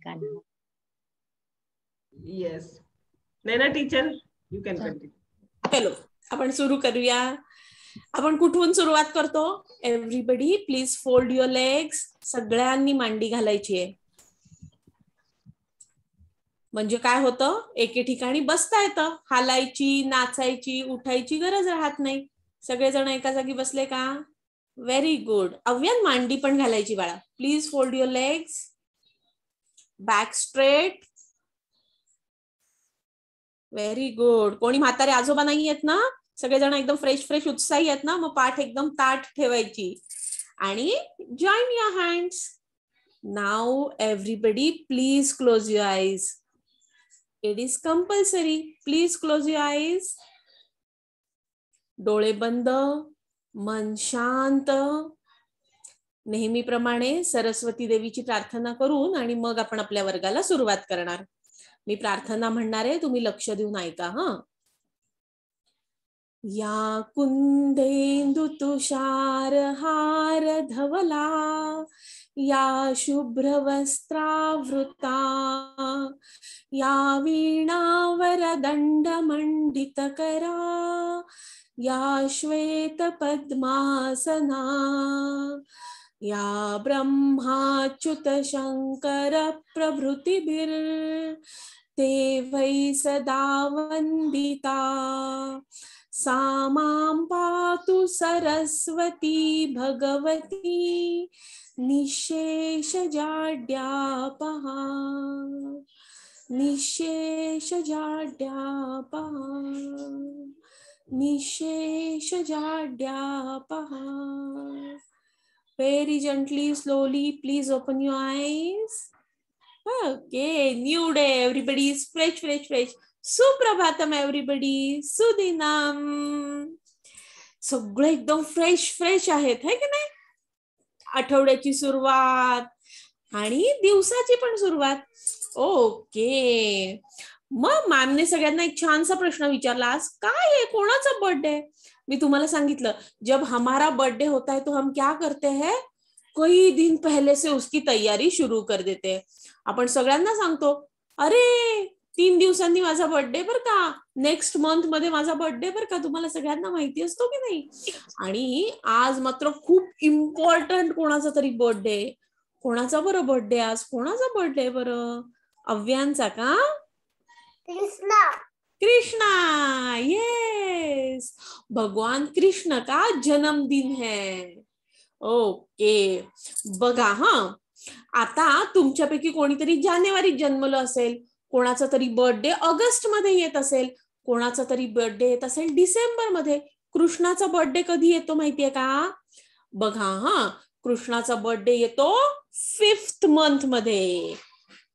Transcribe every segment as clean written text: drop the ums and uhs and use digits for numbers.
Kanha. Yes. Naina teacher, you can continue. चलो आपण सुरू करूया. आपण कुठून सुरुवात करतो? Everybody please fold your legs. सगळ्यांनी मांडी घालायची आहे. म्हणजे काय होतं, एके ठिकाणी बसता येतं. हालायची, नाचायची, उठायची गरज राहत नाही. सगळेजण एका जागी बसले का? Very good. अव्यान मांडी पण घालायची बाळा. Please fold your legs. Back straight. Very good. कोणी म्हातारे आजोबा नाही आहेत ना? सगळेजण एकदम फ्रेश फ्रेश उत्साही आहेत ना? मग पाठ एकदम ताठ ठेवायची आणि join your hands. Now everybody please close your eyes. It is compulsory. Please close your eyes. डोळे बंद, मन शांत. नेहमीप्रमाणे सरस्वती देवीची प्रार्थना करून आणि मग आपण आपल्या वर्गाला सुरुवात करणार. मी प्रार्थना म्हणणार आहे, तुम्ही लक्ष देऊन ऐका. या कुंदेंदु तुषार हार धवला, या शुभ्रवस्त्रावृता, या वीणावर दंड मंडित करा, या श्वेत पद्मासना, या ब्रह्माच्युत शंकर प्रभृतिभिर ते वै सदा वंदिता. सा मां पातु Saraswati Bhagwati निशेष जाड्यापहा. निशेष जाड्यापहा. निशेष जाड्यापहा. Very gently, slowly, please open your eyes. Okay, new day, everybody is fresh, fresh, fresh. Suprabhatam everybody. सुदिनम. सगळे एकदम फ्रेश फ्रेश आहेत, है की नाही? आठवड्याची सुरुवात आणि दिवसाची पण सुरुवात. ओके. मग मॅमने सगळ्यांना एक छानसा प्रश्न विचारला. आज काय आहे, कोणाचा बर्थडे? मी तुम्हाला सांगितलं, जब हमारा बर्थडे होता है तो हम क्या करते हैं, कई दिन पहले से उसकी तैयारी शुरू कर देते हैं. आपण सगळ्यांना सांगतो, अरे 3 दिवसांनी माझा बर्थडे बर का, नेक्स्ट मंथ मध्ये माझा बर्थडे बर का. तुम्हाला सगळ्यांना माहिती असतो की नाही? आणि आज मात्र खूप इम्पॉर्टंट कोणाचा तरी बर्थडे. कोणाचा बरं बर्थडे आज? कोणाचा बर्थडे बरं? अव्यांचा का? कृष्णा. यस, भगवान कृष्ण का जन्मदिन है. ओके. बघा आता तुमच्यापैकी कोणीतरी जानेवारीत जन्मलं असेल, कोणाचा तरी बर्थडे ऑगस्ट मध्ये येत असेल, कोणाचा तरी बर्थडे येत असेल डिसेंबर मध्ये. कृष्णाचा बर्थडे कधी येतो माहितीये का? बघा कृष्णाचा बर्थडे येतो 5th मंथ मध्ये,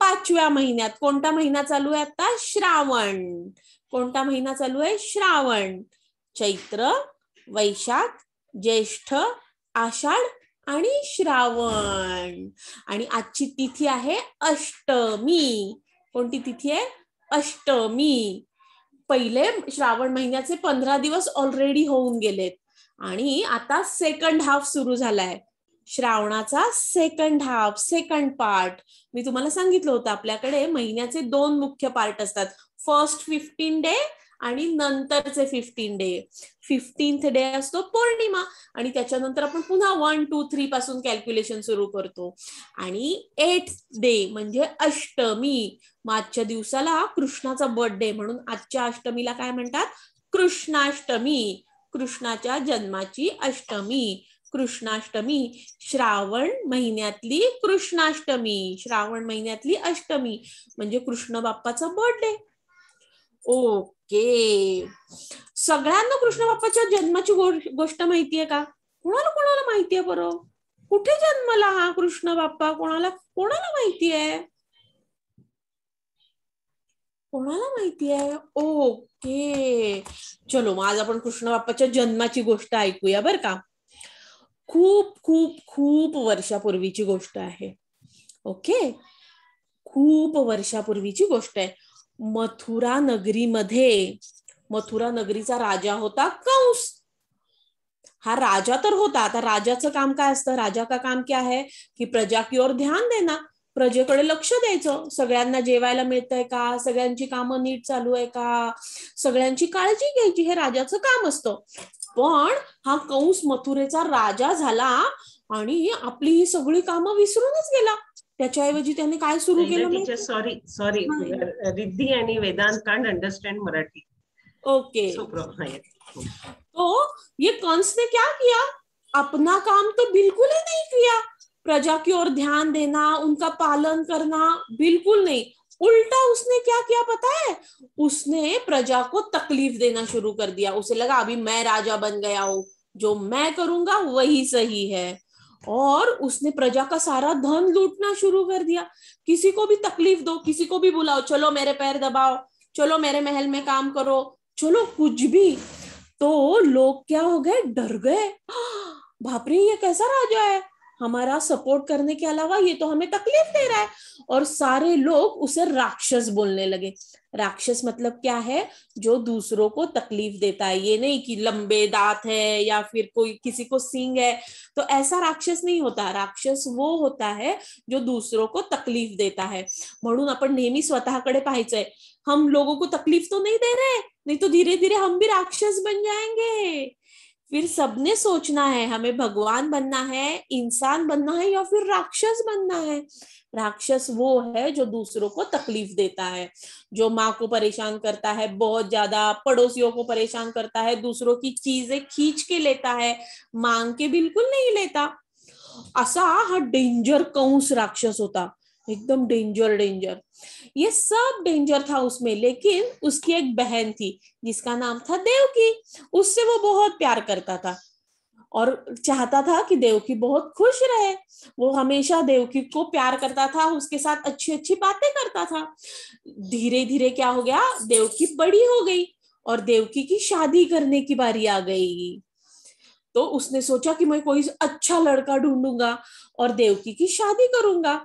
5व्या महिन्यात. कोणता महिना चालू आहे आता? श्रावण. कोणता महिना चालू आहे? श्रावण. चैत्र, वैशाख, ज्येष्ठ, आषाढ आणि श्रावण. आणि आजची तिथी आहे अष्टमी. कोणती तिथी आहे? अष्टमी. पहिले श्रावण महिन्याचे 15 दिवस ऑलरेडी होऊन गेलेत आणि आता सेकंड हाफ सुरू झालाय. श्रावणाचा सेकंड हाफ, सेकंड पार्ट. मी तुम्हाला सांगितलं होतं, आपल्याकडे महिन्याचे 2 मुख्य पार्ट असतात. फर्स्ट 15 डे आणि नंतरचे 15 डे. 15th डे असतो पौर्णिमा आणि त्याच्यानंतर आपण पुन्हा 1, 2, 3 पासून कॅल्क्युलेशन सुरू करतो. आणि 8th डे म्हणजे अष्टमी. आजच्या दिवसाला कृष्णाचा बर्थडे, म्हणून आजच्या अष्टमीला काय म्हणतात? कृष्णाष्टमी. कृष्णाच्या जन्माची अष्टमी, कृष्णाष्टमी. श्रावण महिन्यातली कृष्णाष्टमी, श्रावण महिन्यातली अष्टमी म्हणजे कृष्ण बाप्पाचा बर्थडे. ओके. सगळ्यांना कृष्ण बाप्पाच्या जन्माची गोष्ट माहितीये का? कोणाला कोणाला माहितीये बरं? कुठे जन्मला हा कृष्ण बाप्पा? कोणाला कोणाला माहितीये? कोणाला माहितीये? ओके. चलो मग आज आपण कृष्ण बाप्पाच्या जन्माची गोष्ट ऐकूया बर का. खूप खूप खूप वर्षापूर्वीची गोष्ट आहे. ओके, खूप वर्षापूर्वीची गोष्ट आहे. मथुरा नगरीमध्ये, मथुरा नगरीचा राजा होता कंस. हा राजा तर होता. आता राजाचं काम काय असतं? राजा का काम क्या है कि प्रजा की ओर ध्यान देना. प्रजेकडे लक्ष द्यायचं, सगळ्यांना जेवायला मिळतंय का, सगळ्यांची कामं नीट चालू आहे का, सगळ्यांची काळजी घ्यायची, हे राजाचं काम असतं. पण हा कंस मथुरेचा राजा झाला आणि आपली ही सगळी कामं विसरूनच गेला. त्याच्याऐवजी त्याने काय सुरू केलं टीचर, सॉरी, रिद्धी आणि वेदांत कांट अंडरस्टैंड मराठी. ओके, तो ये कंस ने क्या किया, अपना काम तो बिल्कुल ही नहीं किया, प्रजा की ओर ध्यान देना, उनका पालन करना बिल्कुल नहीं, उल्टा उसने क्या किया पता है, उसने प्रजा को तकलीफ देना शुरू कर दिया. उसे लगा अभी मैं राजा बन गया हूं, जो मैं करूंगा वही सही है, और उसने प्रजा का सारा धन लूटना शुरू कर दिया. किसी को भी तकलीफ दो, किसी को भी बुलाओ, चलो मेरे पैर दबाओ, चलो मेरे महल में काम करो, चलो कुछ भी. तो लोग क्या हो गए, डर गए, बाप रे ये कैसा राजा है, हमारा सपोर्ट करने के अलावा ये तो हमें तकलीफ दे रहा है. और सारे लोग उसे राक्षस बोलने लगे. राक्षस मतलब क्या है, जो दूसरों को तकलीफ देता है. ये नहीं कि लंबे दांत है या फिर कोई किसी को सींग है, तो ऐसा राक्षस नहीं होता. राक्षस वो होता है जो दूसरों को तकलीफ देता है. म्हणून आपण नेहमी स्वतःकडे पाहायचंय, हम लोगों को तकलीफ तो नहीं दे रहे, नहीं तो धीरे धीरे हम भी राक्षस बन जाएंगे. फिर सबने सोचना है, हमें भगवान बनना है, इंसान बनना है, या फिर राक्षस बनना है. राक्षस वो है जो दूसरों को तकलीफ देता है, जो माँ को परेशान करता है बहुत ज्यादा, पड़ोसियों को परेशान करता है, दूसरों की चीजें खींच के लेता है, मांग के बिल्कुल नहीं लेता. असा हा डेंजर कंस राक्षस होता, एकदम डेंजर. ये सब डेंजर था उसमें. लेकिन उसकी एक बहन थी जिसका नाम था देवकी. उससे वो बहुत प्यार करता था और चाहता था कि देवकी बहुत खुश रहे. वो हमेशा देवकी को प्यार करता था, उसके साथ अच्छी अच्छी बातें करता था. धीरे धीरे क्या हो गया, देवकी बड़ी हो गई और देवकी की शादी करने की बारी आ गई. तो उसने सोचा कि मैं कोई अच्छा लड़का ढूंढूंगा और देवकी की शादी करूंगा.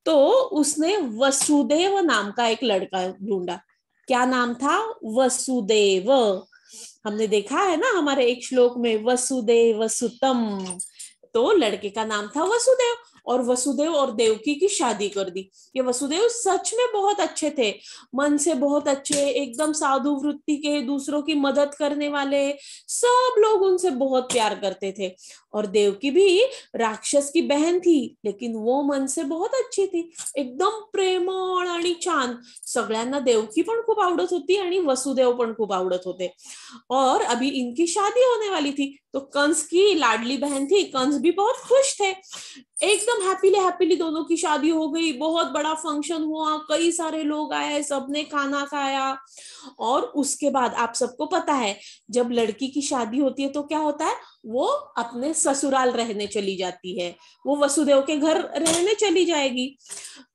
तो उसने वसुदेव नाम का एक लड़का ढूंढा. क्या नाम था, वसुदेव. हमने देखा है ना हमारे एक श्लोक में, वसुदेव वसुतम. तो लड़के का नाम था वसुदेव, और वसुदेव और देवकी की शादी कर दी. ये वसुदेव सच में बहुत अच्छे थे, मन से बहुत अच्छे, एकदम साधु वृत्ति के, दूसरों की मदद करने वाले, सब लोग उनसे बहुत प्यार करते थे. और देवकी भी राक्षस की बहन थी, लेकिन वो मन से बहुत अच्छी थी, एकदम प्रेमळ आणि छान. सगळ्यांना देवकी पण खूप आवडत होती आणि वसुदेव पण खूप आवडत होते. और अभी इनकी शादी होने वाली थी. तो कंस की लाडली बहन थी, कंस भी बहुत खुश थे. एकदम हैप्पीली दोनों की शादी हो गई. बहुत बड़ा फंक्शन हुआ, कई सारे लोग आए, सबने खाना खाया. और उसके बाद आप सबको पता है, जब लड़की की शादी होती है तो क्या होता है, वो अपने ससुराल रहने चली जाती है, वो वसुदेव के घर रहने चली जाएगी.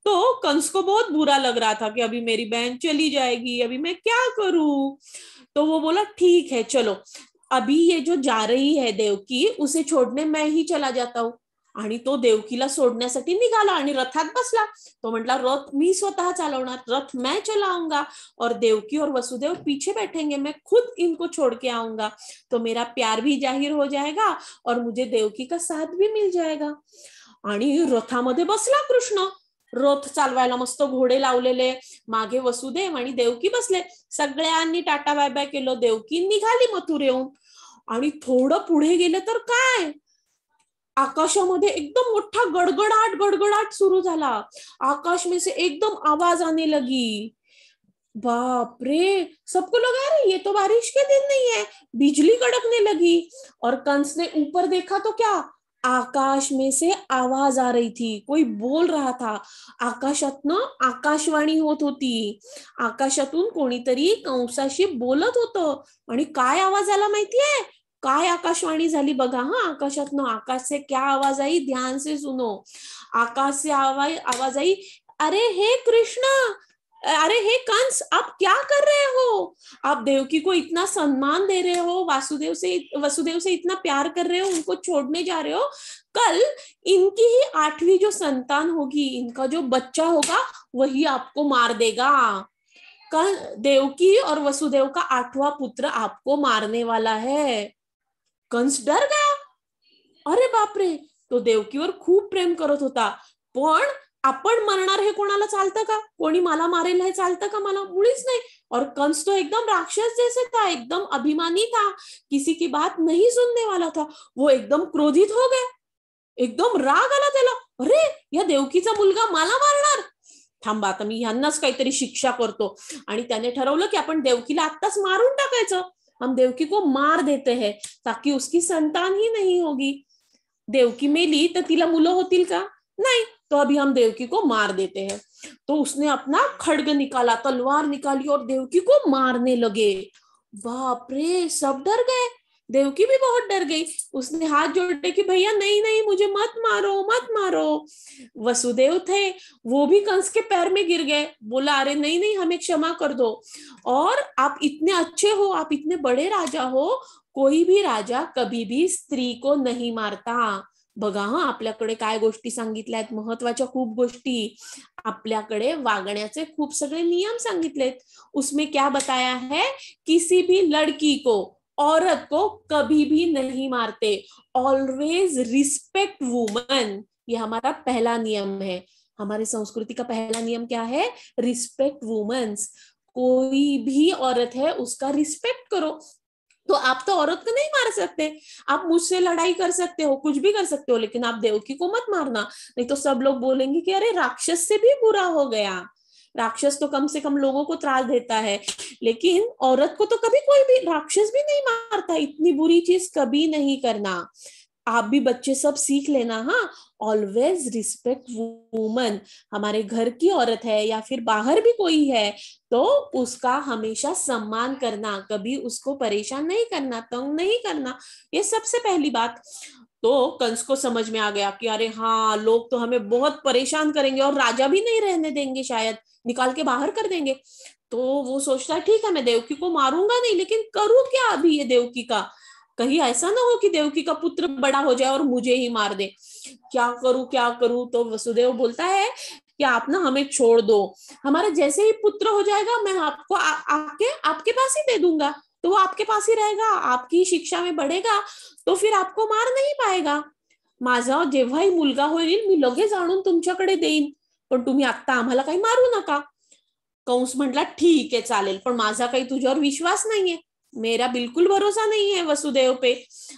तो कंस को बहुत बुरा लग रहा था कि अभी मेरी बहन चली जाएगी, अभी मैं क्या करूं. तो वो बोला ठीक है चलो, अभी ये जो जा रही है देवकी, उसे छोड़ने मैं ही चला जाता हूँ. आणि तो देवकीला सोडण्यासाठी निघाला आणि रथात बसला. तो म्हटला रथ मी स्वतः चालवणार, रथ मैं चलाऊंगा, और देवकी और वसुदेव पीछे बैठेंगे, मैं खुद इनको छोड़ के आऊंगा, तो मेरा प्यार भी जाहिर हो जाएगा और मुझे देवकी का साथ भी मिल जाएगा. आणि रथामध्ये बसला कृष्ण. रथ चालवायला मस्त घोडे लावलेले, मागे वसुदेव आणि देवकी बसले. सगळ्यांनी टाटा बाय बाय केलं. देवकी निघाली मथुरेहून. आणि थोडं पुढे गेले तर काय, आकाशामध्ये एकदम मोठा गडगडाट सुरू झाला. आकाश में से एकदम आवाज आने लगी. बाप रे, सबको लगा अरे ये तो बारिश के दिन नहीं है. बिजली कड़कने लगी. और कंस ने ऊपर देखा तो क्या, आकाश में से आवाज आ रही थी, कोई बोल रहा था. आकाशातनं आकाशवाणी होत होती. आकाशातून कोणीतरी कंसाशी बोलत होतं. आणि काय आवाज आला माहितीये, काय आकाशवाणी झाली बघा. हा, आकाशातनं, आकाश से क्या आवाज आई, ध्यान से सुनो. आकाश से आवाज आई, अरे हे कृष्ण, अरे हे कंस, आप क्या कर रहे हो, आप देवकी को इतना सम्मान दे रहे हो, वसुदेव से इतना प्यार कर रहे हो, उनको छोड़ने जा रहे हो. कल इनकी ही 8वीं जो संतान होगी, इनका जो बच्चा होगा, वही आपको मार देगा. कल देवकी और वसुदेव का 8वां पुत्र आपको मारने वाला है. कंस डर गया. अरे बापरे, तो देवकीवर खूप प्रेम करत होता, पण आपण मरणार हे कोणाला चालतं का? कोणी मला मारेल हे चालतं का? मला मुळीच नाही. और कंस तो एकदम राक्षस जैसे था, एकदम अभिमानी था, किसी की बात नहीं सुनने वाला था. वो एकदम क्रोधित हो गया, एकदम राग आला त्याला. अरे, या देवकीचा मुलगा मला मारणार, थांबा आता मी ह्यांनाच काहीतरी शिक्षा करतो. आणि त्याने ठरवलं की आपण देवकीला आत्ताच मारून टाकायचं. हम देवकी को मार देते हैं ताकि उसकी संतान ही नहीं होगी. देवकी मेली तर तिला मुलं होतील का? नहीं. तो अभी हम देवकी को मार देते हैं. तो उसने अपना खड्ग निकाला, तलवार निकाली और देवकी को मारने लगे. बाप रे, सब डर गए. देवकी भी बहुत डर गई. उसने हाथ जोड़े कि भैया नहीं नहीं, मुझे मत मारो मत मारो. वसुदेव थे, वो भी कंस के पैर में गिर गए. बोला अरे नहीं नहीं, हमें क्षमा कर दो. और आप इतने अच्छे हो, आप इतने बड़े राजा हो, कोई भी राजा कभी भी स्त्री को नहीं मारता. बघा हा, आपल्याकडे काय गोष्टी सांगितल्यात, महत्वाच्या खूप गोष्टी. आपल्याकडे वागण्याचे खूप सगळे नियम सांगितलेत. उसमें क्या बताया है, किसी भी लड़की को, औरत को कभी भी नहीं मारते. Always respect woman. ये हमारा पहला नियम है. हमारी संस्कृति का पहला नियम क्या है? Respect womens. कोई भी औरत है उसका रिस्पेक्ट करो. तो आप तो औरत को नहीं मार सकते, आप मुझसे लड़ाई कर सकते हो, कुछ भी कर सकते हो, लेकिन आप देवकी को मत मारना, नहीं तो सब लोग बोलेंगे कि अरे राक्षस से भी बुरा हो गया. राक्षस तो कम से कम लोगों को त्रास देता है, लेकिन औरत को तो कभी कोई भी राक्षस भी नहीं मारता. इतनी बुरी चीज कभी नहीं करना. आप भी बच्चे सब सीख लेना. हाँ, ऑलवेज रिस्पेक्ट वुमन. हमारे घर की औरत है या फिर बाहर भी कोई है तो उसका हमेशा सम्मान करना, कभी उसको परेशान नहीं करना, तंग नहीं करना. ये सबसे पहली बात. तो कंस को समझ में आ गया कि अरे हाँ, लोग तो हमें बहुत परेशान करेंगे और राजा भी नहीं रहने देंगे, शायद निकाल के बाहर कर देंगे. तो वो सोचता है ठीक है, मैं देवकी को मारूंगा नहीं, लेकिन करूँ क्या अभी ये देवकी का? कहीं ऐसा ना हो कि देवकी का पुत्र बड़ा हो जाए और मुझे ही मार दे. क्या करूं क्या करूं? तो वसुदेव बोलता है कि आप ना हमें छोड़ दो, हमारा जैसे ही पुत्र हो जाएगा मैं आपको आके आपके पास ही दे दूंगा, तो वो आपके पास ही रहेगा, आपकी शिक्षा में बढ़ेगा, तो फिर आपको मार नहीं पाएगा. माझा जेव्हाही मुलगा होईल मी लगेच आणून तुमच्याकडे देईन, पण तुम्ही आता आम्हाला काही मारू नका. कंस म्हटला ठीक आहे चालेल, पण माझा काही तुझ्यावर विश्वास नाहीये, मेरा बिल्कुल भरोसा नहीं है वसुदेव पे,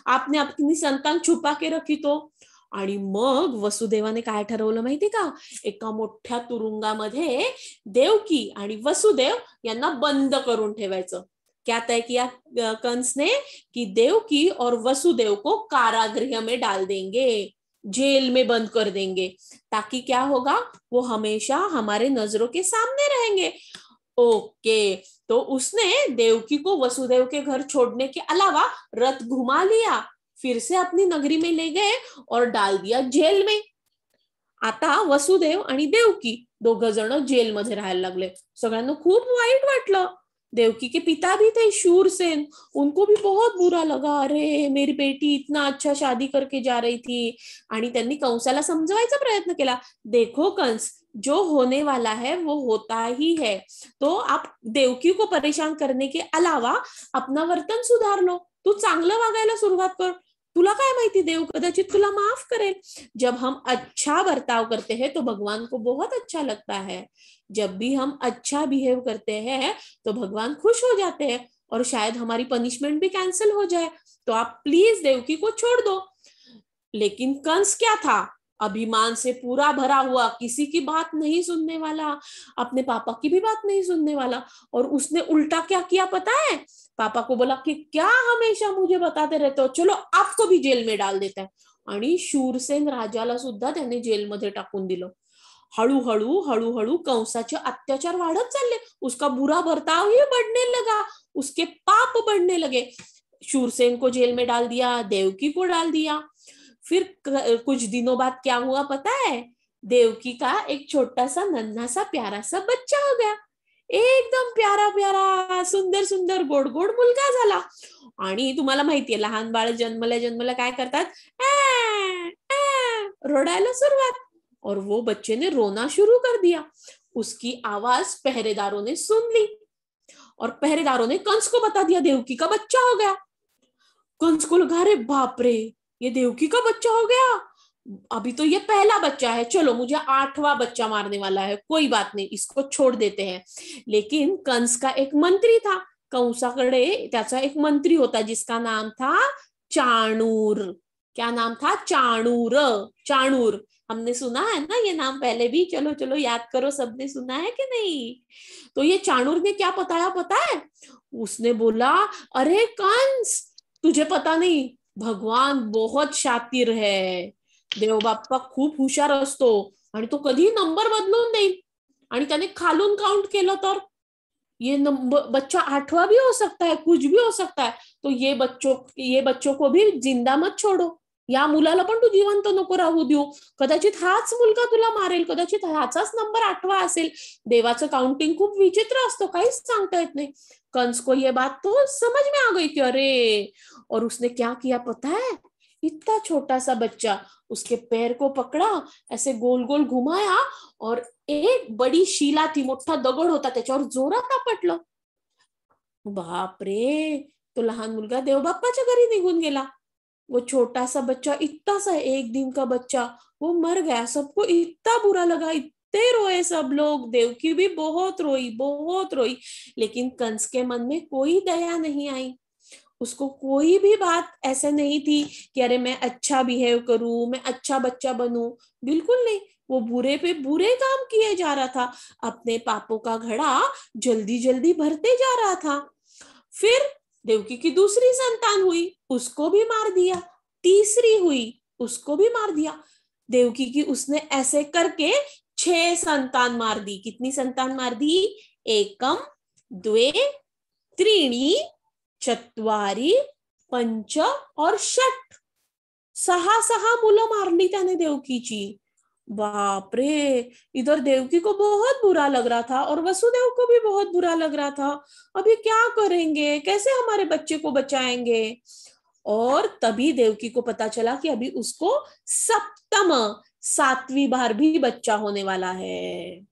आपने अपनी संतान छुपा के रखी तो. आणि मग वसुदेवाने काय ठरवलं माहिती का? एका मोठ्या तुरुंगामध्ये देवकी आणि वसुदेव यांना बंद करून ठेवायचं. क्या तय किया कंस ने कि देवकी और वसुदेव को कारागृह में डाल देंगे, जेल में बंद कर देंगे, ताकि क्या होगा, वो हमेशा हमारे नजरों के सामने रहेंगे. ओके. तो उसने देवकी को वसुदेव के घर छोड़ने के अलावा रथ घुमा लिया, फिर से अपनी नगरी में ले गए और डाल दिया जेल में. आता वसुदेव आणि देवकी दोघ जण जेलमध्ये राहायला लागले. सगळ्यांना खूप वाईट वाटलं. देवकी के पिता भी थे शूरसेन, उनको भी बहुत बुरा लगा, अरे मेरी बेटी इतना अच्छा शादी करके जा रही थी. आणि त्यांनी कंसाला समजवायचा प्रयत्न केला, देखो कंस, जो होने वाला है वो होता ही है, तो आप देवकी को परेशान करने के अलावा अपना वर्तन सुधार लो, तू चांगलं वागायला सुरुवात कर, तुला काय माहिती, देव कदाचित तुला माफ करेल. जब हम अच्छा बर्ताव करते हैं तो भगवान को बहुत अच्छा लगता है. जब भी हम अच्छा बिहेव करते हैं तो भगवान खुश हो जाते हैं और शायद हमारी पनिशमेंट भी कैंसिल हो जाए. तो आप प्लीज देवकी को छोड़ दो. लेकिन कंस क्या था, अभिमान से पूरा भरा हुआ, किसी की बात नहीं सुनने वाला, अपने पापा की भी बात नहीं सुनने वाला. और उसने उल्टा क्या किया पता है? पापा को बोला कि क्या हमेशा मुझे बताते रहते हो, चलो आपको भी जेल में डाल देता है. आणि शूरसेन राजाला सुद्धा त्याने जेलमध्ये टाकून दिलं. हळूहळू हळूहळू कंसाचे अत्याचार वाढत चालले, उसका बुरा बर्ताव ही बढ़ने लगा, उसके पाप बढ़ने लगे. शूरसेन को जेल में डाल दिया, देवकी को डाल दिया. फिर कुछ दिनों बाद क्या हुआ पता है? देवकी का एक छोटा सा नन्हा सा प्यारा सा बच्चा हो गया, एकदम प्यारा प्यारा सुंदर सुंदर गोड गोड मुलगा झाला. आणि तुम्हाला माहितीये लहान बाळ जन्मल्या जन्मल्या काय करतात, रोडायला सुरुवात. और वो बच्चे ने रोना शुरू कर दिया. उसकी आवाज पहरेदारों ने सुन ली और पहरेदारों ने कंस को बता दिया देवकी का बच्चा हो गया. कंस को लगा, अरे बाप रे, ये देवकी का बच्चा हो गया, अभी तो ये पहला बच्चा है, चलो मुझे 8वां बच्चा मारने वाला है, कोई बात नहीं, इसको छोड़ देते हैं। लेकिन कंस का एक मंत्री था, कंसाकडे त्याचा एक मंत्री होता जिसका नाम था चाणूर। क्या नाम था? चाणूर। चाणूर, हमने सुना है ना ये नाम पहले भी, चलो चलो याद करो, सबने सुना है कि नहीं? तो ये चाणूर ने क्या बताया पता है? उसने बोला, अरे कंस, तुझे पता नहीं, भगवान बहुत शातीर है, देवबाप्पा खूप हुशार असतो आणि तो कधी नंबर बदलून देईल, आणि त्याने खालून काउंट केलं तर ये नंबर बच्चा 8वां भी हो सकता है, कुछ भी हो सकता है। तो ये बच्चों को भी जिंदा मत छोड़ो, या मुलाला पण तू जिवंत नको राहू देऊ, कदाचित हाच मुलगा तुला मारेल, कदाचित ह्याचाच नंबर 8वां असेल। देवाचं काउंटिंग खूप विचित्र असतो, काहीच सांगता येत नाही। कंस को ये बात तो समझ में आ गई कि अरे, और उसने क्या किया पता है? इतना छोटा सा बच्चा, उसके पैर को पकड़ा, ऐसे गोल गोल घुमाया, और एक बड़ी शिला थी, मोठा दगड होता, त्याच्यावर जोरात आपटलं। बापरे, तो लहान मुलगा देवबाप्पाच्या घरी निघून गेला। वो छोटा सा बच्चा, इतना सा 1 दिन का बच्चा, वो मर गया। सबको इतना बुरा लगा, इतने रोए सब लोग, देवकी भी बहुत रोई, बहुत रोई। लेकिन कंस के मन में कोई दया नहीं आई, उसको कोई भी बात ऐसे नहीं थी कि अरे मैं अच्छा बिहेव करूं, मैं अच्छा बच्चा बनूं, बिल्कुल नहीं। वो बुरे पे बुरे काम किए जा रहा था, अपने पापों का घड़ा जल्दी जल्दी भरते जा रहा था। फिर देवकी की दूसरी संतान हुई, उसको भी मार दिया। तीसरी हुई, उसको भी मार दिया। देवकी की उसने ऐसे करके 6 संतान मार दी। कितनी संतान मार दी? एकम, द्वे, त्रीणी, चत्वारी, पंच और षट, 6 मुलं मारली त्याने देवकीची। बाप रे, इधर देवकी को बहुत बुरा लग रहा था और वसुदेव को भी बहुत बुरा लग रहा था। अभी क्या करेंगे, कैसे हमारे बच्चे को बचाएंगे? और तभी देवकी को पता चला कि अभी उसको सप्तम, 7वीं बार भी बच्चा होने वाला है।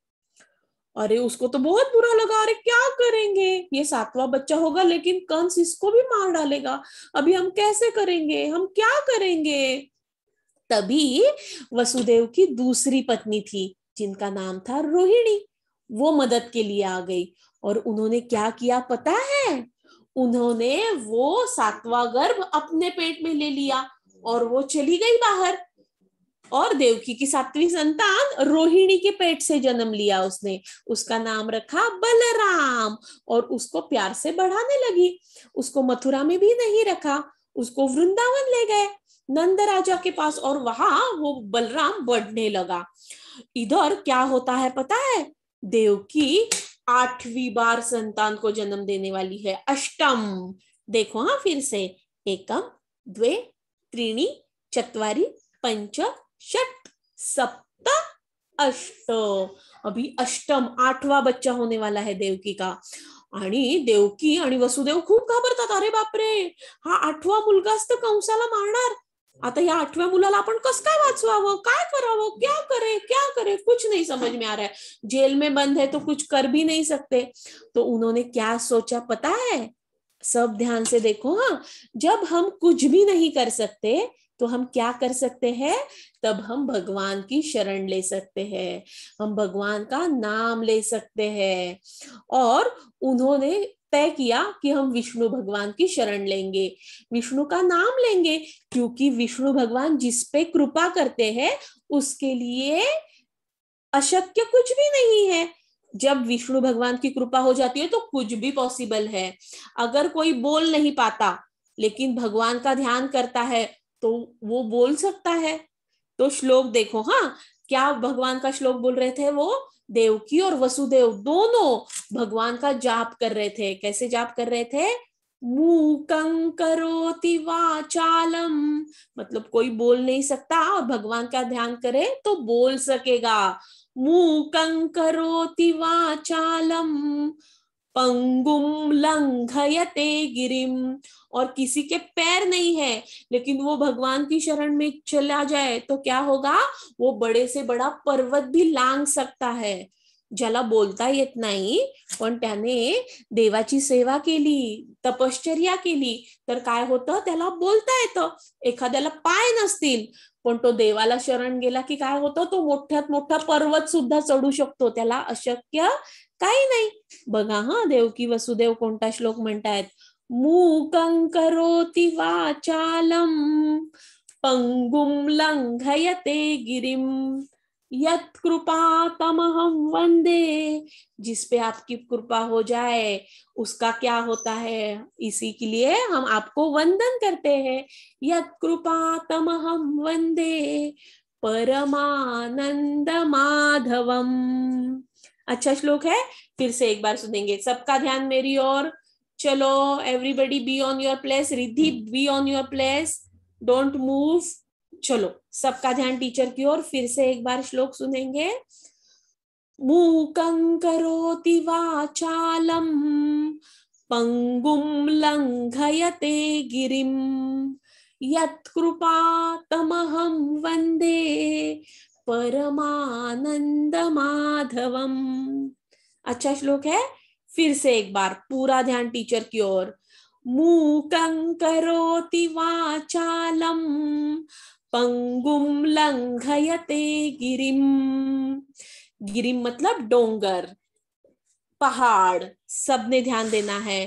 अरे उसको तो बहुत बुरा लगा, अरे क्या करेंगे, ये 7वां बच्चा होगा लेकिन कंस इसको भी मार डालेगा, अभी हम कैसे करेंगे, हम क्या करेंगे? तभी वसुदेव की दूसरी पत्नी थी जिनका नाम था रोहिणी, वो मदद के लिए आ गई। और उन्होंने क्या किया पता है? उन्होंने वो 7वां गर्भ अपने पेट में ले लिया और वो चली गई बाहर। और देवकी की 7वीं संतान रोहिणी के पेट से जन्म लिया उसने, उसका नाम रखा बलराम, और उसको प्यार से बढ़ाने लगी। उसको मथुरा में भी नहीं रखा, उसको वृंदावन ले गए नंद राजा के पास, और वहां वो बलराम बढ़ने लगा। इधर क्या होता है पता है? देवकी 8वीं बार संतान को जन्म देने वाली है, अष्टम। देखो हाँ फिर से, एकम, द्वे, त्रीणी, चत्वारी, पंच, षट, सप्त, अष्ट। अभी अष्टम, 8वां बच्चा होने वाला है देवकी का। आणि देवकी आणि वसुदेव खूप घाबरतात, अरे बापरे, हा 8वां मुलगाच तर कंसाला मारणार, आता या 8व्या मुलाला आपण कसं काय वाचवावं, काय करावं, क्या करे, कुछ नहीं समझ में आ रहा है। जेल में बंद है तो कुछ कर भी नहीं सकते। तो उन्होंने क्या सोचा पता है? सब ध्यान से देखो हाँ, जब हम कुछ भी नहीं कर सकते तो हम क्या कर सकते हैं? तब हम भगवान की शरण ले सकते हैं, हम भगवान का नाम ले सकते हैं। और उन्होंने तय किया कि हम विष्णु भगवान की शरण लेंगे, विष्णु का नाम लेंगे, क्योंकि विष्णु भगवान जिस पे कृपा करते हैं उसके लिए अशक्य कुछ भी नहीं है। जब विष्णु भगवान की कृपा हो जाती है तो कुछ भी पॉसिबल है। अगर कोई बोल नहीं पाता लेकिन भगवान का ध्यान करता है तो वो बोल सकता है। तो श्लोक देखो हाँ, क्या भगवान का श्लोक बोल रहे थे वो? देवकी और वसुदेव दोनों भगवान का जाप कर रहे थे। कैसे जाप कर रहे थे? मूकं करोति वाचालम, मतलब कोई बोल नहीं सकता और भगवान का ध्यान करे तो बोल सकेगा। मूकं करोति वाचालम पंगुम लंघयते गिरिम, और किसी के पैर नहीं है लेकिन वो भगवान की शरण में चला जाए तो क्या होगा? वो बड़े से बड़ा पर्वत भी लांघ सकता है। ज्याला बोलता येत नाही पण त्याने देवाची सेवा केली, तपश्चर्या केली, तर काय होतं, त्याला बोलता येतं. एखाद्याला पाय नसतील पण तो देवाला शरण गेला की काय होतं, तो मोठ्यात मोठा पर्वत सुद्धा चढू शकतो, त्याला अशक्य काही नाही. बघा हा, देवकी वसुदेव कोणता श्लोक म्हणतायत, मूकं करोति वाचालम पंगुम लंघयते गिरिम यत् कृपा तमहम वंदे। जिस पे आपकी कृपा हो जाए उसका क्या होता है, इसी के लिए हम आपको वंदन करते हैं। यत् कृपा तमहम वंदे परमानंद माधवम। अच्छा श्लोक है, फिर से एक बार सुनेंगे। सबका ध्यान मेरी ओर, चलो everybody be on your place, Riddhi be on your place, don't move. चलो सबका ध्यान टीचर की ओर, फिर से एक बार श्लोक सुनेंगे। मूकं करोति वाचालम पंगुम लंघयते गिरिम यत्कृपा तमहं वंदे परमानंद माधवम। अच्छा श्लोक है, फिर से एक बार पूरा ध्यान टीचर की ओर। मूकं करोति वाचालम पंगुम लंघयते गिरिम। गिरिम मतलब डोंगर, पहाड़, सबने ध्यान देना है।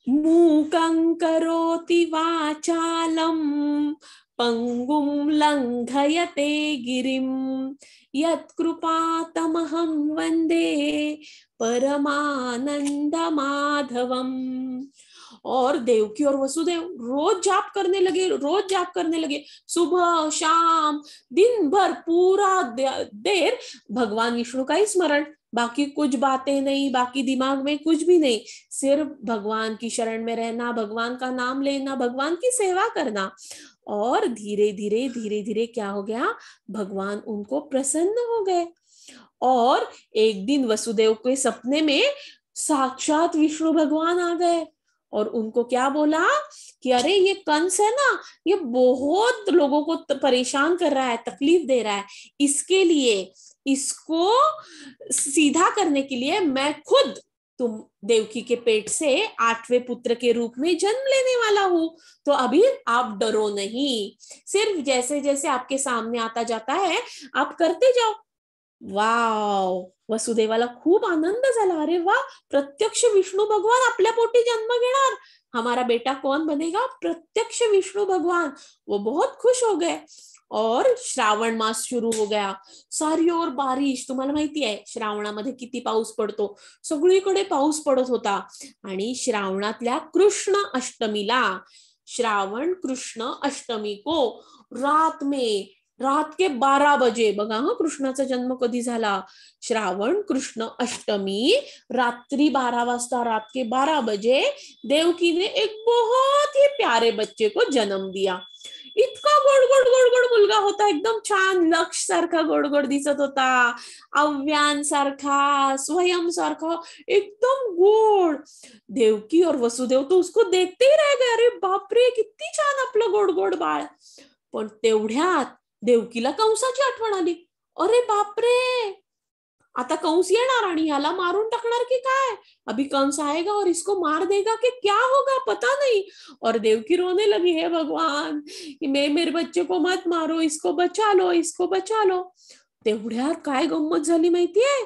मूकं करोति वाचालम पंगुम लंघयते गिरिम यत्कृपा तमहं वंदे परमानंद माधवम। और देवकी और वसुदेव रोज जाप करने लगे, सुबह शाम दिन भर पूरा देर भगवान विष्णु का ही स्मरण, बाकी कुछ बातें नहीं, बाकी दिमाग में कुछ भी नहीं, सिर्फ भगवान की शरण में रहना, भगवान का नाम लेना, भगवान की सेवा करना। और धीरे धीरे क्या हो गया, भगवान उनको प्रसन्न हो गए। और एक दिन वसुदेव के सपने में साक्षात विष्णु भगवान आ गए और उनको क्या बोला कि अरे ये कंस है ना, ये बहुत लोगों को परेशान कर रहा है, तकलीफ दे रहा है, इसके लिए, इसको सीधा करने के लिए मैं खुद तुम देवकी के पेट से 8वें पुत्र के रूप में जन्म लेने वाला हूं, तो अभी आप डरो नहीं, सिर्फ जैसे जैसे आपके सामने आता जाता है आप करते जाओ। वाव, वसुदेवाला खूप आनंद झाला, अरे वा, प्रत्यक्ष विष्णु भगवान आपल्या पोटी जन्म घेणार, हमारा बेटा कौन बनेगा, प्रत्यक्ष विष्णु भगवान। वो बहुत खुश हो गए। और श्रावण मास सुरू हो गया, सारी ओर बारिश, तुम्हाला माहिती आहे श्रावणामध्ये किती पाऊस पडतो, सगळीकडे पाऊस पडत होता। आणि श्रावणातल्या कृष्ण अष्टमीला, श्रावण कृष्ण अष्टमी को रात के 12 बजे, बघा हा कृष्णाचा जन्म कधी झाला, श्रावण कृष्ण अष्टमी रात्रि 12 वाजता, रात के 12 बजे देवकी ने एक बहुत ही प्यारे बच्चे को जन्म दिया। इतका गोड गोड गोड गोड मुलगा होता, एकदम छान लक्ष सारखा गोड गोड दिसत होता, अव्यान सारखा, स्वयं सारखा, एकदम गोड। देवकी और वसुदेव तो उसको देखते ही रह गए, अरे बापरे किती छान आपलं गोड गोड बाळ। पण तेवढ्यात देवकीला कंसाची आठवण आली, अरे बापरे, आता कंस येणार आणि ह्याला मारून टाकणार की काय, अभी कंस आएगा और इसको मार देगा कि क्या होगा पता नहीं। और देवकी रोने लगी, हे भगवान, मेरे बच्चे को मत मारो, इसको बचा लो, इसको बचा लो। तेवढ्यात काय गंमत झाली माहितीये,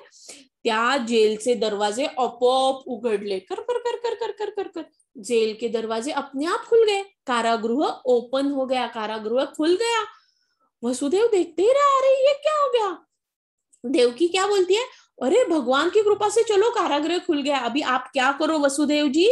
त्या जेलचे दरवाजे आपोआप उघडले, कर कर कर कर कर कर कर कर, जेल के दरवाजे अपने आप खुल गए, कारागृह ओपन हो गया, कारागृह खुल गया। वसुदेव देखते ही रहा, अरे ये क्या हो गया। देवकी क्या बोलती है, अरे भगवान की कृपा से चलो कारागृह खुल गया, अभी आप क्या करो वसुदेव जी,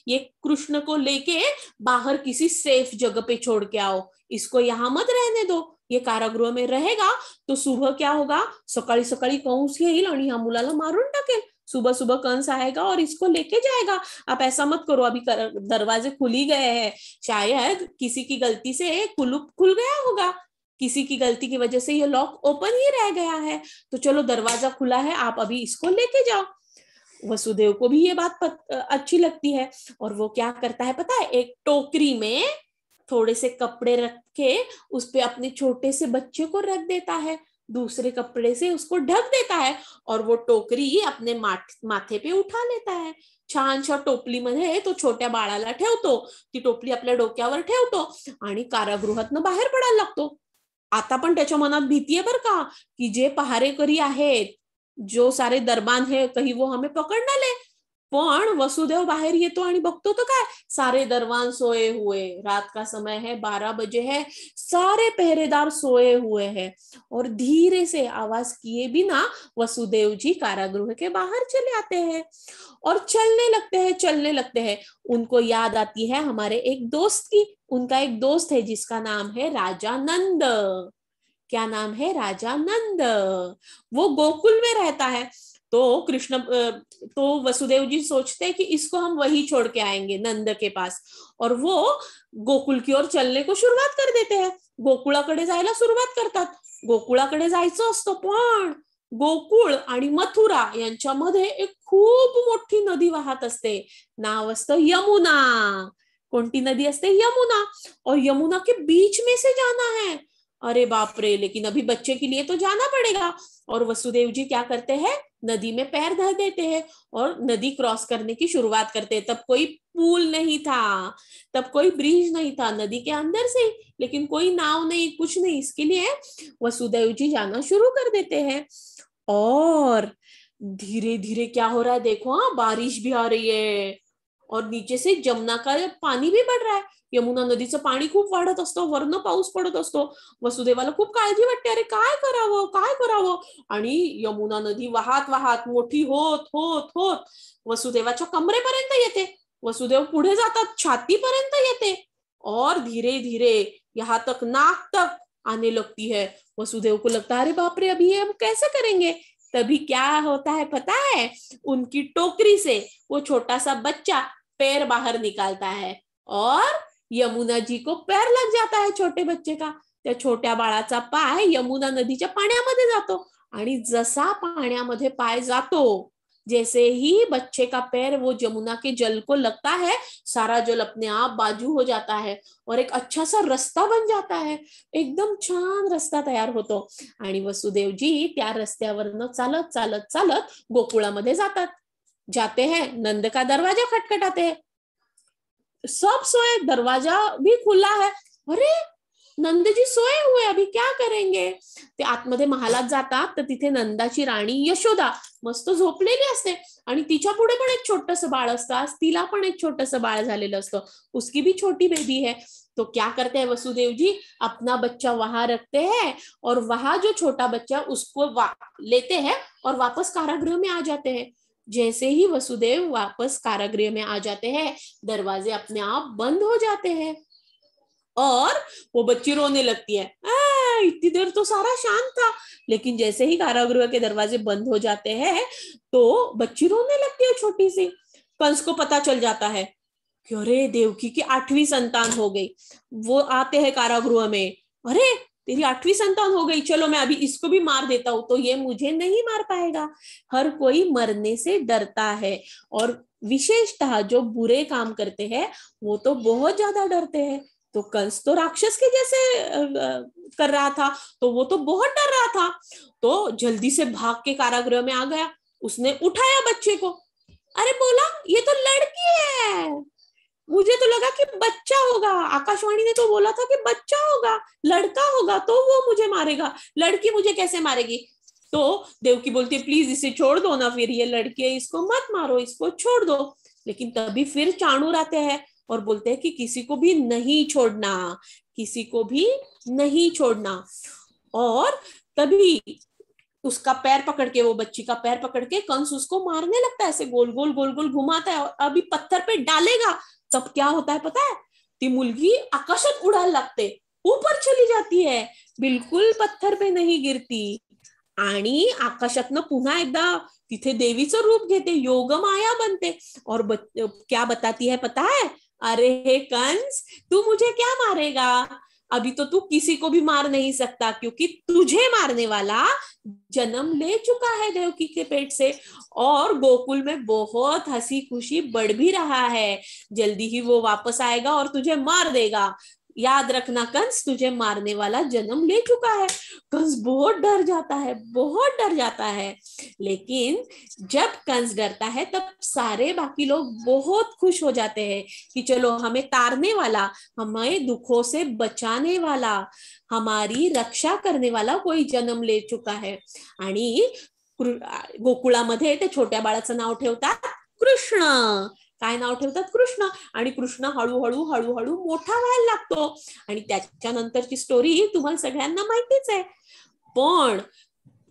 ये कृष्ण को लेके बाहर किसी सेफ जगह पे छोड़ के आओ, इसको यहाँ मत रहने दो, ये कारागृह में रहेगा तो सुबह क्या होगा, सकाळी सकाळी कंस येईल आणि ह्या मुलाला मारून टाकेल, सुबह सुबह कंस आएगा और इसको लेके जाएगा, आप ऐसा मत करो, अभी दरवाजे खुल ही गए हैं, शायद किसी की गलती से कुलूप खुल गया होगा, किसी की गलती की वजह से ये लॉक ओपन ही रह गया है, तो चलो दरवाजा खुला है, आप अभी इसको लेके जाओ। वसुदेव को भी ये बात अच्छी लगती है और वो क्या करता है पता है, एक टोकरी में थोड़े से कपड़े रख के उस पे अपने छोटे से बच्चे को रख देता है। दूसरे कपड़े से उसको ढक देता है और वो टोकरी अपने माथे पे उठा लेता है. छानशा टोपलीमध्ये तो छोट्या बाळाला ठेवतो, ती टोपली आपल्या डोक्यावर ठेवतो आणि कारागृहातनं बाहेर पडायला लागतो. आता पण त्याच्या मनात भीती आहे बरं का, की जे पहारेकरी आहेत, जो सारे दरबान है, कहीं वो हमें पकड़ ना ले. पण वसुदेव बाहेर येतो आणि बघतो तो काय, सारे दरबान सोए हुए, रात का समय है, 12 बजे है, सारे पहरेदार सोए हुए हैं और धीरे से आवाज किए बिना वसुदेव जी कारागृह के बाहर चले आते हैं और चलने लगते हैं. उनको याद आती है हमारे एक दोस्त की. उनका एक दोस्त है जिसका नाम है राजा नंद. क्या नाम है? राजा नंद. वो गोकुल में रहता है. तो वसुदेव जी सोचते हैं कि इसको हम वही छोड़ के आएंगे नंद के पास, और वो गोकुल की ओर चलने को सुरुवात कर देते हैं. गोकुळाकडे जायला सुरुवात करतात. गोकुळाकडे जायचं असतं, पण गोकुळ आणि मथुरा यांच्यामध्ये एक खूप मोठी नदी वाहत असते. नाव असतं यमुना. कोणती नदी असते? यमुना. और यमुना के बीच में से जाना है. अरे बाप रे, लेकिन अभी बच्चे के लिए तो जाना पड़ेगा. और वसुदेव जी क्या करते हैं, नदी में पैर धर देते हैं और नदी क्रॉस करने की शुरुआत करते हैं. तब कोई पुल नहीं था, तब कोई ब्रिज नहीं था, नदी के अंदर से, लेकिन कोई नाव नहीं, कुछ नहीं. इसके लिए वसुदेव जी जाना शुरू कर देते हैं. और धीरे धीरे क्या हो रहा है देखो, हाँ, बारिश भी आ रही है और नीचे से जमुना का पाणी भी बढ़ रहा है. यमुना नदीचं पाणी खूप वाढत असतं, वरनं पाऊस पडत असतो. वसुदेवाला खूप काळजी वाटते, अरे काय करावं. आणि यमुना नदी वाहत वाहत मोठी होत होत होत वसुदेवाच्या कमरेपर्यंत येते. वसुदेव पुढे जातात, छातीपर्यंत येते और धीरे धीरे यहाँ तक, नाक तक आने लगती है. वसुदेव को लगता है अरे बाप रे, अभी ये हम कैसे करेंगे. तभी क्या होता है पता है, उनकी टोकरी से वो छोटा सा बच्चा पैर बाहर निकालता है और यमुना जी को पैर लग जाता है छोटे बच्चे का. त्या छोट्या बाळाचा पाय यमुना नदीच्या पाण्यामध्ये जातो आणि जसा पाण्यामध्ये पाय जातो, जैसे ही बच्चे का पैर वो यमुना के जल को लगता है, सारा जल अपने आप बाजू हो जाता है और एक अच्छा सा रास्ता बन जाता है. एकदम छान रस्ता तयार होतो आणि वसुदेव जी त्या रस्त्यावरनं चालत चालत चालत गोकुळामध्ये जातात. जाते हैं, नंद का दरवाजा खटखटाते हैं. सब सोए, दरवाजा भी खुला है. अरे नंद जी सोए हुए, अभी क्या करेंगे. ते आतमध्ये महालात जातात तर तिथे नंदाची राणी यशोदा मस्त झोपलेली असते आणि तिच्या पुढे पण एक छोटंसं बाळ असतं. आज तिला पण एक छोटंसं बाळ झालेलं असतं, उसकी भी छोटी बेबी है. तो क्या करते हैं वसुदेव जी, अपना बच्चा वहां रखते हैं और वहां जो छोटा बच्चा उसको लेते हैं और वापस कारागृह में आ जाते हैं. जैसे ही वसुदेव वापस कारागृह में आ जाते हैं, दरवाजे अपने आप बंद हो जाते हैं और वो बच्ची रोने लगती है. इतनी देर तो सारा शांत था, लेकिन जैसे ही कारागृह के दरवाजे बंद हो जाते हैं तो बच्ची रोने लगती है छोटी सी. कंस को पता चल जाता है कि अरे देवकी की 8वीं संतान हो गई. वो आते हैं कारागृह में, अरे तेरी 8वीं संतान हो गई, चलो मैं अभी इसको भी मार देता हूं, तो ये मुझे नहीं मार पाएगा. हर कोई मरने से डरता है और विशेषतः जो बुरे काम करते हैं वो तो बहुत ज्यादा डरते हैं. तो कंस तो राक्षस के जैसे कर रहा था, तो वो तो बहुत डर रहा था. तो जल्दी से भाग के कारागृह में आ गया. उसने उठाया बच्चे को, अरे बोला ये तो लड़की है, मुझे तो लगा कि बच्चा होगा. आकाशवाणी ने तो बोला था कि बच्चा होगा, लड़का होगा तो वो मुझे मारेगा, लड़की मुझे कैसे मारेगी. तो देवकी बोलती है प्लीज इसे छोड़ दो ना, फिर ये लड़की है, इसको मत मारो, इसको छोड़ दो. लेकिन तभी फिर चाणूर आते हैं और बोलते हैं कि किसी को भी नहीं छोड़ना, किसी को भी नहीं छोड़ना. और तभी उसका पैर पकड़ के, वो बच्ची का पैर पकड़ के कंस उसको मारने लगता है. ऐसे गोल गोल गोल गोल घुमाता है और अभी पत्थर पे डालेगा. तब क्या होता है पता है, ती मुलगी आकाशात उडायला लागते, ऊपर चली जाती है, बिल्कुल पत्थर पे नहीं गिरती. आणि आकाशातनं पुन्हा एकदा तिथे देवीचं रूप घेते, योगमाया बनते और क्या बताती है पता है, अरे हे कंस तू मुझे क्या मारेगा, अभी तो तू किसी को भी मार नहीं सकता क्योंकि तुझे मारने वाला जन्म ले चुका है देवकी के पेट से और गोकुल में बहुत हंसी खुशी बढ़ भी रहा है. जल्दी ही वो वापस आएगा और तुझे मार देगा. याद रखना कंस तुझे मारने वाला जन्म ले चुका है। कंस बहुत डर जाता है, बहुत डर जाता है। लेकिन जब कंस डरता है तब सारे बाकी लोग बहुत खुश हो जाते हैं कि चलो हमें तारने वाला, हमें दुखों से बचाने वाला, हमारी रक्षा करने वाला कोई जन्म ले चुका है। आणि गोकुळामध्ये ते छोट्या बाळाचं नाव ठेवतात कृष्ण। काय नाव ठेवतात? कृष्ण। आणि कृष्ण हळूहळू हळूहळू मोठा व्हायला लागतो आणि त्याच्यानंतरची स्टोरी तुम्हाला सगळ्यांना माहितीच आहे। पण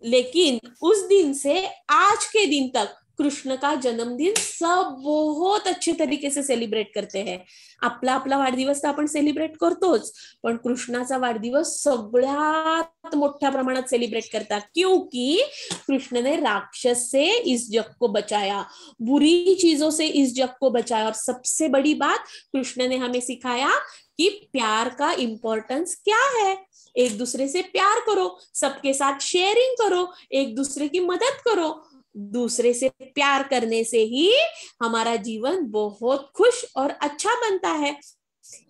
लेकिन उस दिन से आज के दिन तक कृष्ण का जन्मदिन सब बहुत अच्छे तरीके से सेलिब्रेट करते हैं। आपला आपला वाढदिवस तर आपण सेलिब्रेट करतोच, पण कृष्णाचा वाढदिवस सगळ्यात मोठ्या प्रमाणात सेलिब्रेट करतात, क्योंकि कृष्ण ने राक्षस से इस जग को बचाया, बुरी चीजों से इस जग को बचाया। और सबसे बड़ी बात, कृष्ण ने हमें सिखाया कि प्यार का इंपॉर्टेंस क्या है। एक दूसरे से प्यार करो, सबके साथ शेयरिंग करो, एक दूसरे की मदद करो। दूसरे से प्यार करने से ही हमारा जीवन बहुत खुश और अच्छा बनता है।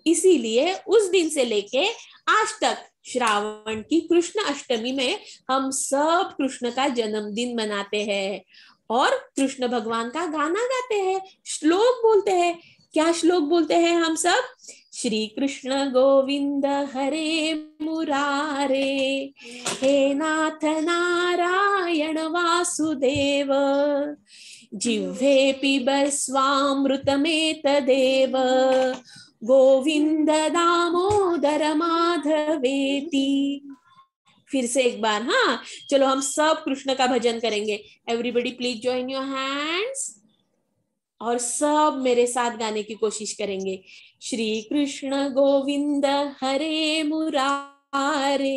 इसीलिए उस दिन से लेके आज तक श्रावण की कृष्ण अष्टमी में हम सब कृष्ण का जन्मदिन मनाते हैं और कृष्ण भगवान का गाना गाते हैं, श्लोक बोलते हैं। क्या श्लोक बोलते हैं हम सब? श्री कृष्ण गोविंद हरे मुरारे, हे नाथ नारायण वासुदेव, जिह्वे पिबस्वामृतमेतदेव, गोविंद दामोदर माधवेति। फिर से एक बार, हाँ चलो हम सब कृष्ण का भजन करेंगे। Everybody please join your hands और सब मेरे साथ गाने की कोशिश करेंगे। श्री कृष्ण गोविंद हरे मुरारे,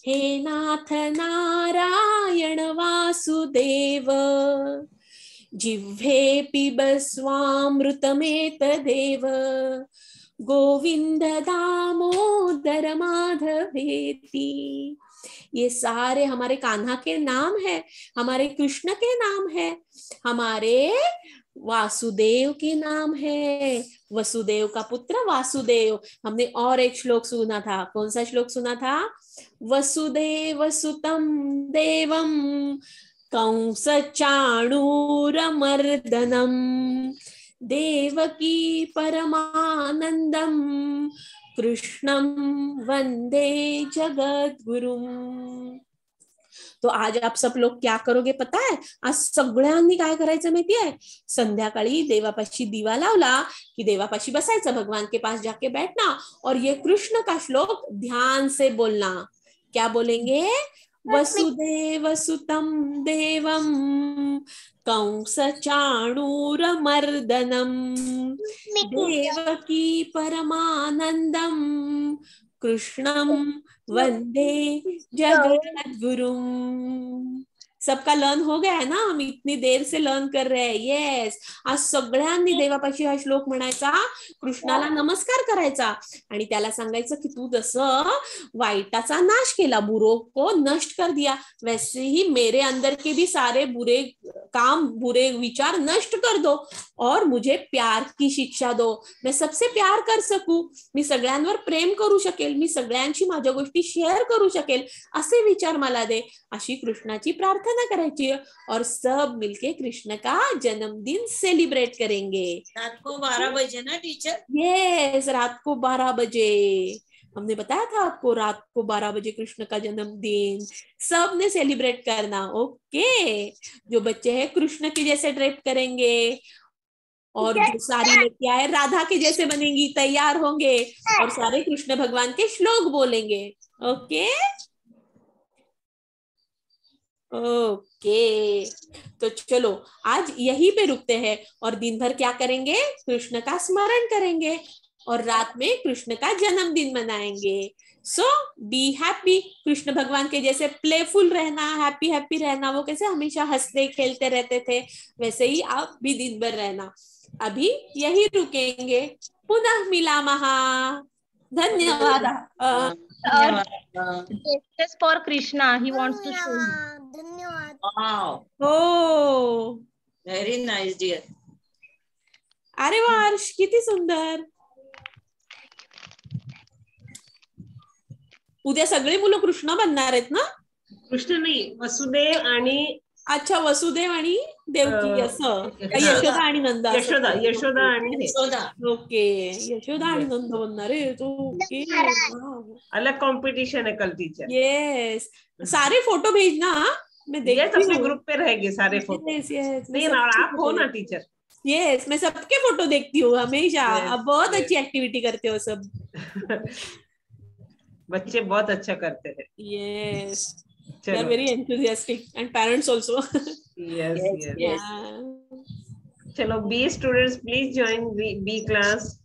हे नाथ नारायण वासुदेव, जिह्वे पिबस्वामृतमेतदेव, गोविंद दामोदर माधवेति। ये सारे हमारे कान्हा के नाम है, हमारे कृष्ण के नाम है, हमारे वासुदेव के नाम है। वसुदेव का पुत्र वासुदेव। हमने और एक श्लोक सुना था, कौन सा श्लोक सुना था? वसुदेव सुतम देवम कंस चाणूरमर्दनम, देवकी परमानंदम, कृष्णम वंदे जगद्गुरुम। तो आज आप सब लोग क्या करोगे पता है? आज सगळ्यांनी काय करायचं माहितीये? संध्याकाळी देवापाशी दिवा लावला कि देवापाशी बसायचं, भगवान के पास जाके बैठना और ये कृष्ण का श्लोक ध्यान से बोलना। क्या बोलेंगे? वसुदेव सुतम देवम कंस चाणूरमर्दनम, देवकी परमानंदम, कृष्णम वंदे जगद्गुरुम। सबका लर्न हो गया है ना? हम इतनी देर से लर्न कर रहे हैं। येस, आज सगळ्यांनी देवापाशी हा श्लोक म्हणायचा, कृष्णाला नमस्कार करायचा आणि त्याला सांगायचं की तू जसं वाईटाचा नाश केला, बुरों को नष्ट कर दिया, वैसे ही मेरे अंदर के भी सारे बुरे काम, बुरे विचार नष्ट कर दो और मुझे प्यार की शिक्षा दो, मैं सबसे प्यार कर सकूं, मी सगळ्यांवर प्रेम करू शकेल, मी सगळ्यांशी माझ्या गोष्टी शेअर करू शकेल, असे विचार मला दे, अशी कृष्णाची प्रार्थना करायची और सब मिलके कृष्ण का जन्मदिन सेलिब्रेट करेंगे। रात को 12 बजे ना टीचर? यस, रात को 12 बजे। हमने बताया था आपको, रात को 12 बजे कृष्ण का जन्मदिन सबने सेलिब्रेट करना। ओके, जो बच्चे हैं कृष्ण के जैसे ड्रेप करेंगे और जो साड़ी लेके आए राधा के जैसे बनेंगी, तैयार होंगे और सारे कृष्ण भगवान के श्लोक बोलेंगे। ओके ओके, तो चलो आज यहीं पे रुकते हैं और दिन भर क्या करेंगे? कृष्ण का स्मरण करेंगे और रात में कृष्ण का जन्मदिन मनाएंगे। सो बी हैप्पी, कृष्ण भगवान के जैसे प्लेफुल रहना, हैप्पी हैप्पी रहना। वो कैसे हमेशा हंसते खेलते रहते थे, वैसे ही आप भी दिन भर रहना। अभी यही रुकेंगे, पुनः मिलामः। धन्यवाद। Just for Krishna, he wants to show you. धन्यवाद। हो, व्हेरी नाइस डियर। अरे वा, किती सुंदर। उद्या सगळे मुलं कृष्ण बनणार आहेत ना? कृष्ण नाही, वसुदेव आणि अच्छा, वसुदेव आणि देवकी असं का हा. यशोदा आणि नंद असं? यशोदा आणि हे यशोदा. ओके, यशोदा आणि नंद बनणार आहे. ओके, अलग कंपटीशन है कल टीचर. यस. सारे फोटो भेजना, मैं यस, देखती अपने हूँ. ग्रुप पे रहेंगे सारे फोटो. यस यस, मैं नहीं ना, और सबके आप हो फोटो ना टीचर. यस, मैं सबके फोटो देखती हूँ हमेशा. Yes, आप बहुत yes. अच्छी एक्टिविटी करते हो सब. बच्चे बहुत अच्छा करते हैं. Yes, they are चलो. very enthusiastic and parents also. Yes, yes. Yes. Yeah. चलो, B students please join B class.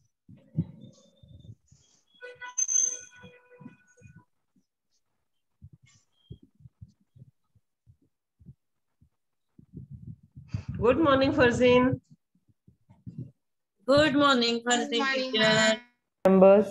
Good morning, Farzin. Good morning, Farzi teacher. Members.